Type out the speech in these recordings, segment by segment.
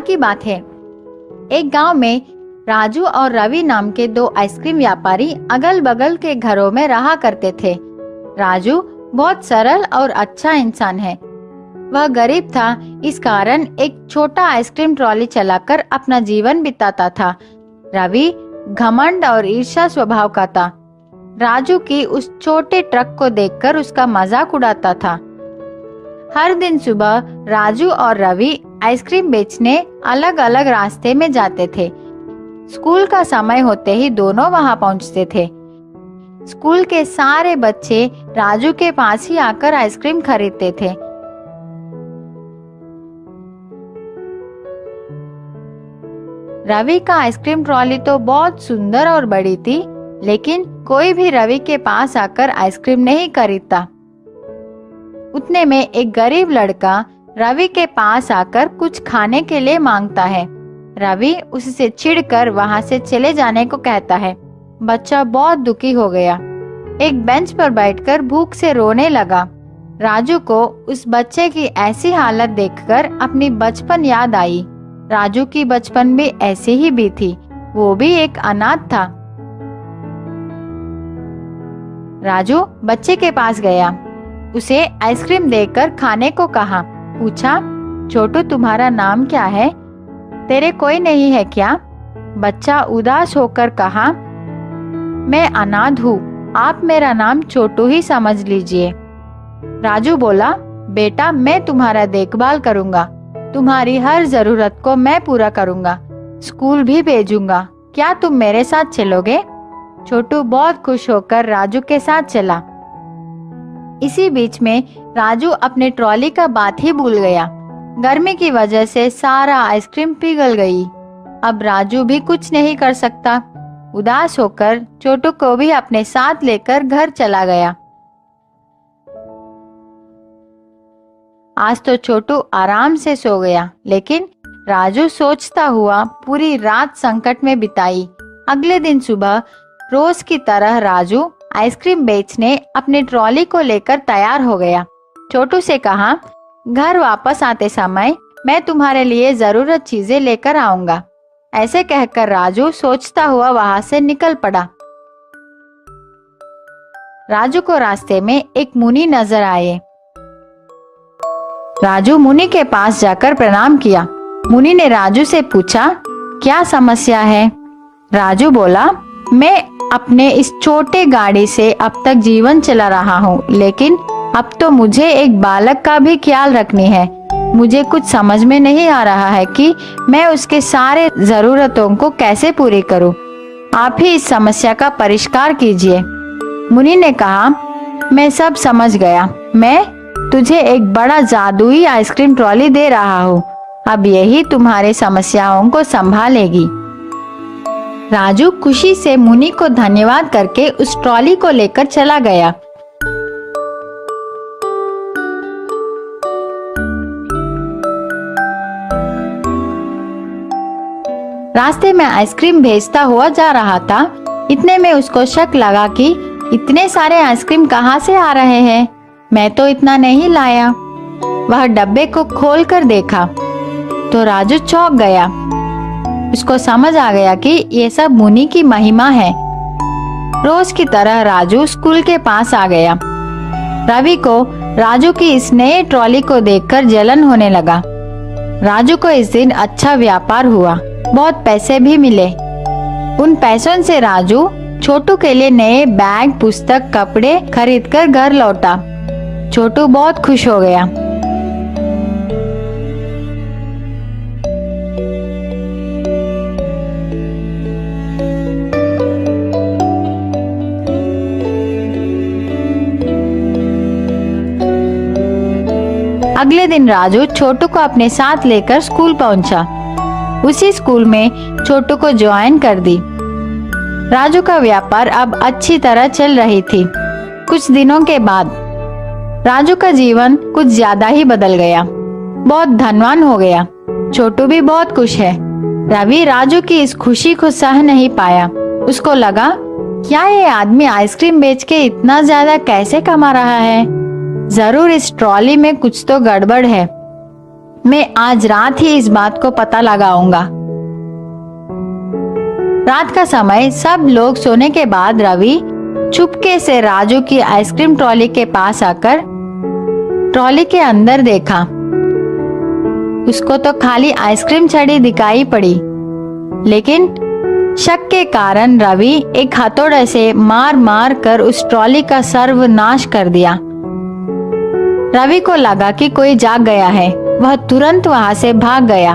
की बात है। एक गांव में राजू और रवि नाम के दो आइसक्रीम व्यापारी अगल बगल के घरों में रहा करते थे। राजू बहुत सरल और अच्छा इंसान है। वह गरीब था, इस कारण एक छोटा आइसक्रीम ट्रॉली चलाकर अपना जीवन बिताता था। रवि घमंड और ईर्ष्या स्वभाव का था। राजू की उस छोटे ट्रक को देखकर उसका मजाक उड़ाता था। हर दिन सुबह राजू और रवि आइसक्रीम बेचने अलग अलग रास्ते में जाते थे। स्कूल का समय होते ही दोनों वहां पहुंचते थे। स्कूल के सारे बच्चे राजू के पास ही आकर आइसक्रीम खरीदते थे। रवि का आइसक्रीम ट्रॉली तो बहुत सुंदर और बड़ी थी, लेकिन कोई भी रवि के पास आकर आइसक्रीम नहीं खरीदता। उतने में एक गरीब लड़का रवि के पास आकर कुछ खाने के लिए मांगता है। रवि उससे चिढ़कर वहां से चले जाने को कहता है। बच्चा बहुत दुखी हो गया। एक बेंच पर बैठकर भूख से रोने लगा। राजू को उस बच्चे की ऐसी हालत देखकर अपनी बचपन याद आई। राजू की बचपन भी ऐसी ही भी थी, वो भी एक अनाथ था। राजू बच्चे के पास गया, उसे आइसक्रीम देकर खाने को कहा। पूछा, छोटू तुम्हारा नाम क्या है? तेरे कोई नहीं है क्या? बच्चा उदास होकर कहा, मैं अनाथ हूँ, आप मेरा नाम छोटू ही समझ लीजिए। राजू बोला, बेटा मैं तुम्हारा देखभाल करूंगा, तुम्हारी हर जरूरत को मैं पूरा करूंगा, स्कूल भी भेजूंगा, क्या तुम मेरे साथ चलोगे? छोटू बहुत खुश होकर राजू के साथ चला। इसी बीच में राजू अपने ट्रॉली का बात ही भूल गया। गर्मी की वजह से सारा आइसक्रीम पिघल गई। अब राजू भी कुछ नहीं कर सकता। उदास होकर छोटू को भी अपने साथ लेकर घर चला गया। आज तो छोटू आराम से सो गया, लेकिन राजू सोचता हुआ पूरी रात संकट में बिताई। अगले दिन सुबह रोज की तरह राजू आइसक्रीम बेचने अपने ट्रॉली को लेकर तैयार हो गया। छोटू से कहा, घर वापस आते समय मैं तुम्हारे लिए जरूरत चीजें लेकर आऊंगा। ऐसे कहकर राजू सोचता हुआ वहां से निकल पड़ा। राजू को रास्ते में एक मुनि नजर आए। राजू मुनि के पास जाकर प्रणाम किया। मुनि ने राजू से पूछा, क्या समस्या है? राजू बोला, मैं अपने इस छोटे गाड़ी से अब तक जीवन चला रहा हूँ, लेकिन अब तो मुझे एक बालक का भी ख्याल रखनी है। मुझे कुछ समझ में नहीं आ रहा है कि मैं उसके सारे जरूरतों को कैसे पूरी करूँ। आप ही इस समस्या का परिष्कार कीजिए। मुनि ने कहा, मैं सब समझ गया। मैं तुझे एक बड़ा जादुई आइसक्रीम ट्रॉली दे रहा हूँ। अब यही तुम्हारी समस्याओं को संभालेगी। राजू खुशी से मुनि को धन्यवाद करके उस ट्रॉली को लेकर चला गया। रास्ते में आइसक्रीम भेजता हुआ जा रहा था। इतने में उसको शक लगा कि इतने सारे आइसक्रीम कहाँ से आ रहे हैं, मैं तो इतना नहीं लाया। वह डब्बे को खोलकर देखा तो राजू चौंक गया। उसको समझ आ गया कि ये सब मुनि की महिमा है। रोज की तरह राजू स्कूल के पास आ गया। रवि को राजू की इस नए ट्रॉली को देखकर जलन होने लगा। राजू को इस दिन अच्छा व्यापार हुआ, बहुत पैसे भी मिले। उन पैसों से राजू छोटू के लिए नए बैग, पुस्तक, कपड़े खरीदकर घर लौटा। छोटू बहुत खुश हो गया। अगले दिन राजू छोटू को अपने साथ लेकर स्कूल पहुंचा। उसी स्कूल में छोटू को ज्वाइन कर दी। राजू का व्यापार अब अच्छी तरह चल रही थी। कुछ दिनों के बाद राजू का जीवन कुछ ज्यादा ही बदल गया, बहुत धनवान हो गया। छोटू भी बहुत खुश है। रवि राजू की इस खुशी को सह नहीं पाया। उसको लगा, क्या ये आदमी आइसक्रीम बेच के इतना ज्यादा कैसे कमा रहा है? जरूर इस ट्रॉली में कुछ तो गड़बड़ है। मैं आज रात ही इस बात को पता लगाऊंगा। रात का समय, सब लोग सोने के बाद रवि चुपके से राजू की आइसक्रीम ट्रॉली के पास आकर ट्रॉली के अंदर देखा। उसको तो खाली आइसक्रीम छड़ी दिखाई पड़ी, लेकिन शक के कारण रवि एक हथौड़े से मार मार कर उस ट्रॉली का सर्वनाश कर दिया। रवि को लगा कि कोई जाग गया है। वह तुरंत वहां से भाग गया।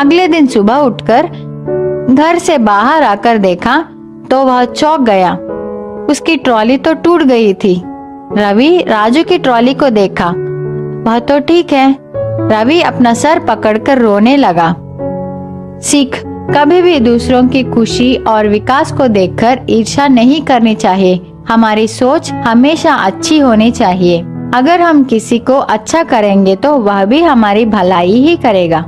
अगले दिन सुबह उठकर घर से बाहर आकर देखा तो वह चौंक गया। उसकी ट्रॉली तो टूट गई थी। रवि राजू की ट्रॉली को देखा, वह तो ठीक है। रवि अपना सर पकड़कर रोने लगा। सीख, कभी भी दूसरों की खुशी और विकास को देखकर ईर्ष्या नहीं करनी चाहिए। हमारी सोच हमेशा अच्छी होनी चाहिए। अगर हम किसी को अच्छा करेंगे तो वह भी हमारी भलाई ही करेगा।